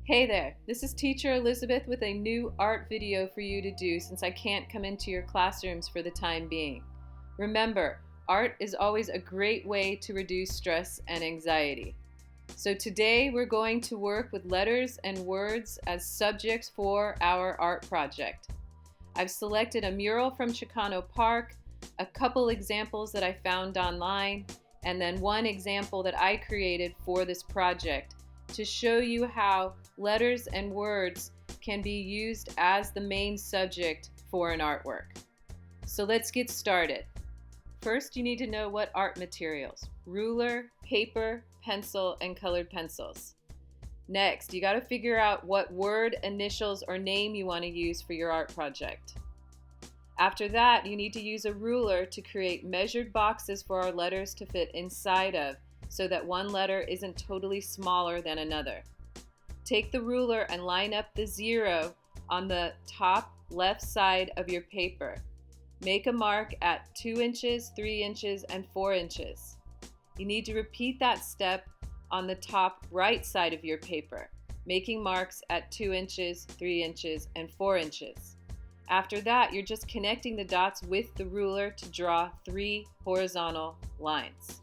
Hey there, this is Teacher Elizabeth with a new art video for you to do since I can't come into your classrooms for the time being. Remember, art is always a great way to reduce stress and anxiety. So today we're going to work with letters and words as subjects for our art project. I've selected a mural from Chicano Park, a couple examples that I found online, and then one example that I created for this project to show you how letters and words can be used as the main subject for an artwork. So let's get started. First, you need to know what art materials: ruler, paper, pencil, and colored pencils. Next, you got to figure out what word, initials, or name you want to use for your art project. After that, you need to use a ruler to create measured boxes for our letters to fit inside of, so that one letter isn't totally smaller than another. Take the ruler and line up the 0 on the top left side of your paper. Make a mark at 2 inches, 3 inches, and 4 inches. You need to repeat that step on the top right side of your paper, making marks at 2 inches, 3 inches, and 4 inches. After that, you're just connecting the dots with the ruler to draw 3 horizontal lines.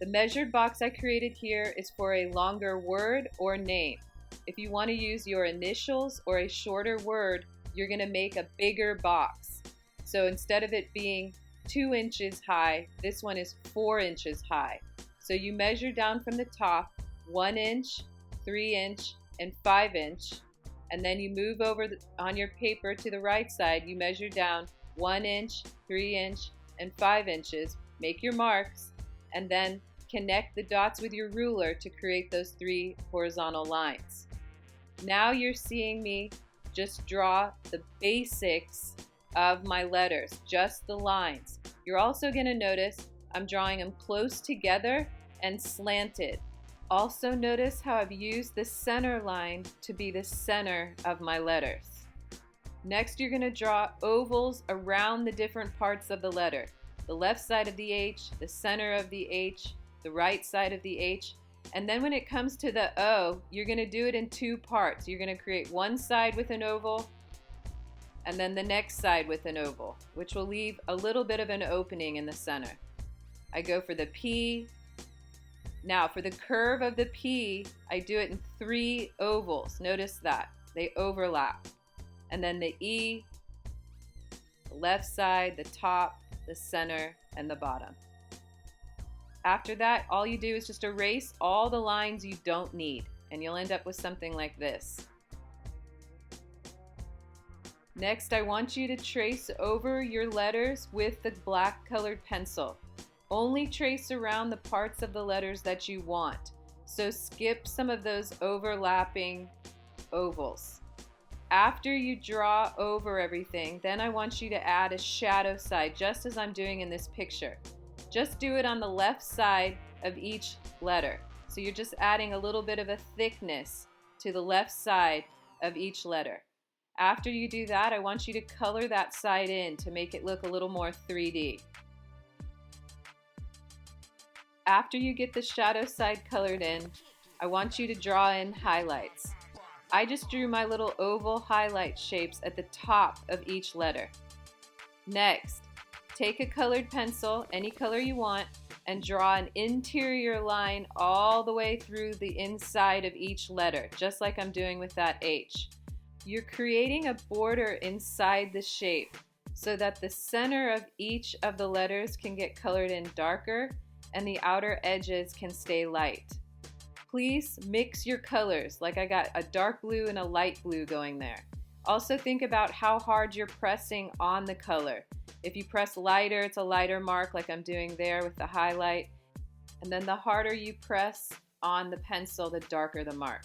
The measured box I created here is for a longer word or name. If you want to use your initials or a shorter word, you're going to make a bigger box. So instead of it being 2 inches high, this one is 4 inches high. So you measure down from the top 1 inch, 3 inch, and 5 inch. And then you move over on your paper to the right side. You measure down 1 inch, 3 inch, and 5 inches. Make your marks, and then connect the dots with your ruler to create those 3 horizontal lines. Now you're seeing me just draw the basics of my letters, just the lines. You're also going to notice I'm drawing them close together and slanted. Also notice how I've used the center line to be the center of my letters. Next, you're going to draw ovals around the different parts of the letter. The left side of the H, the center of the H, the right side of the H. And then when it comes to the O, you're going to do it in 2 parts. You're going to create one side with an oval and then the next side with an oval, which will leave a little bit of an opening in the center. I go for the P. Now for the curve of the P, I do it in 3 ovals. Notice that. They overlap. And then the E, the left side, the top, the center, and the bottom. After that, all you do is just erase all the lines you don't need, and you'll end up with something like this. Next, I want you to trace over your letters with the black colored pencil. Only trace around the parts of the letters that you want, so skip some of those overlapping ovals. After you draw over everything, then I want you to add a shadow side, just as I'm doing in this picture. Just do it on the left side of each letter. So you're just adding a little bit of a thickness to the left side of each letter. After you do that, I want you to color that side in to make it look a little more 3D. After you get the shadow side colored in, I want you to draw in highlights. I just drew my little oval highlight shapes at the top of each letter. Next, take a colored pencil, any color you want, and draw an interior line all the way through the inside of each letter, just like I'm doing with that H. You're creating a border inside the shape so that the center of each of the letters can get colored in darker and the outer edges can stay light. Please mix your colors, like I got a dark blue and a light blue going there. Also think about how hard you're pressing on the color. If you press lighter, it's a lighter mark like I'm doing there with the highlight. And then the harder you press on the pencil, the darker the mark.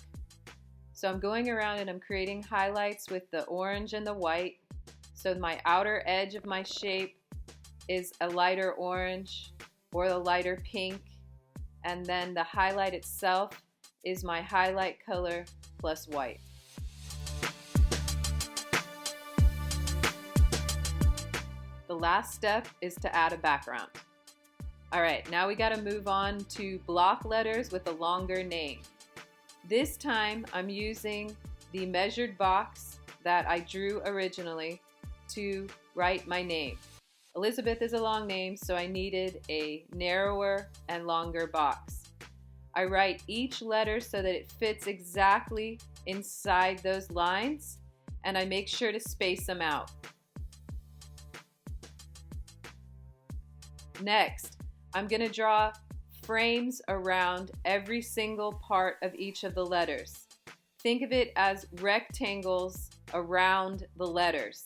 So I'm going around and I'm creating highlights with the orange and the white. So my outer edge of my shape is a lighter orange or a lighter pink. And then the highlight itself is my highlight color plus white. The last step is to add a background. All right, now we got to move on to block letters with a longer name. This time I'm using the measured box that I drew originally to write my name. Elizabeth is a long name, so I needed a narrower and longer box. I write each letter so that it fits exactly inside those lines, and I make sure to space them out. Next, I'm going to draw frames around every single part of each of the letters. Think of it as rectangles around the letters.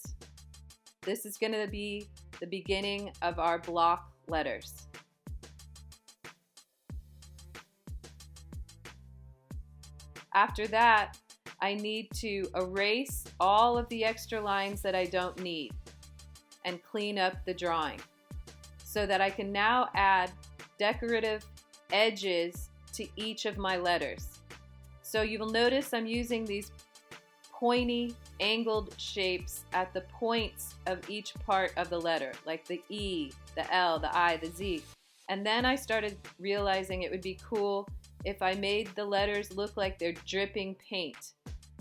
This is going to be the beginning of our block letters. After that, I need to erase all of the extra lines that I don't need and clean up the drawing so that I can now add decorative edges to each of my letters. So you will notice I'm using these pointy angled shapes at the points of each part of the letter, like the E, the L, the I, the Z. And then I started realizing it would be cool if I made the letters look like they're dripping paint.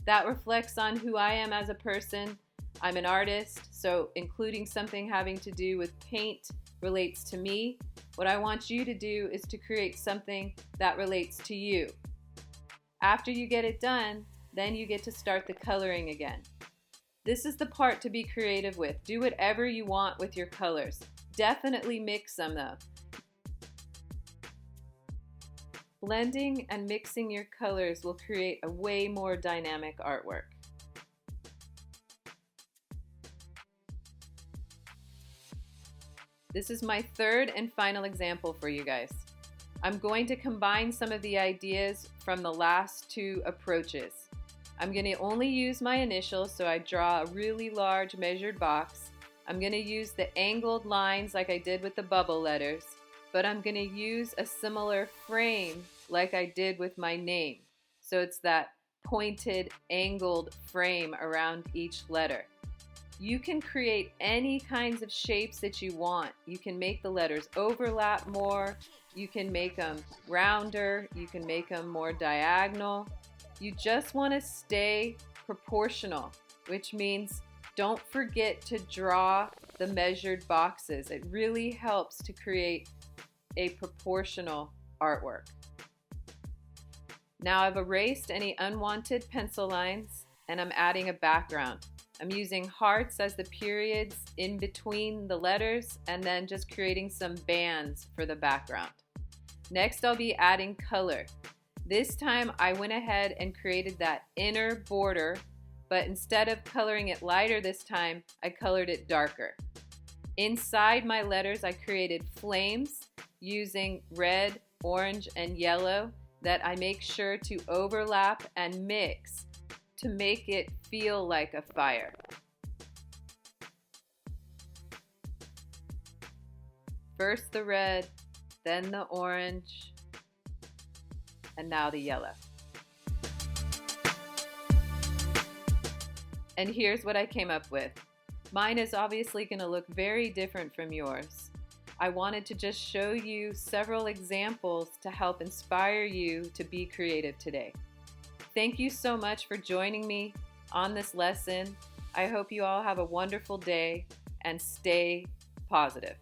That reflects on who I am as a person. I'm an artist, so including something having to do with paint relates to me. What I want you to do is to create something that relates to you. After you get it done, then you get to start the coloring again. This is the part to be creative with. Do whatever you want with your colors. Definitely mix them though. Blending and mixing your colors will create a way more dynamic artwork. This is my third and final example for you guys. I'm going to combine some of the ideas from the last two approaches. I'm going to only use my initials, so I draw a really large measured box. I'm going to use the angled lines like I did with the bubble letters, but I'm going to use a similar frame like I did with my name. So it's that pointed, angled frame around each letter. You can create any kinds of shapes that you want. You can make the letters overlap more. You can make them rounder. You can make them more diagonal. You just want to stay proportional, which means don't forget to draw the measured boxes. It really helps to create a proportional artwork. Now I've erased any unwanted pencil lines and I'm adding a background. I'm using hearts as the periods in between the letters and then just creating some bands for the background. Next I'll be adding color. This time I went ahead and created that inner border, but instead of coloring it lighter this time, I colored it darker. Inside my letters I created flames using red, orange, and yellow that I make sure to overlap and mix to make it feel like a fire. First the red, then the orange, and now the yellow. And here's what I came up with. Mine is obviously going to look very different from yours. I wanted to just show you several examples to help inspire you to be creative today. Thank you so much for joining me on this lesson. I hope you all have a wonderful day and stay positive.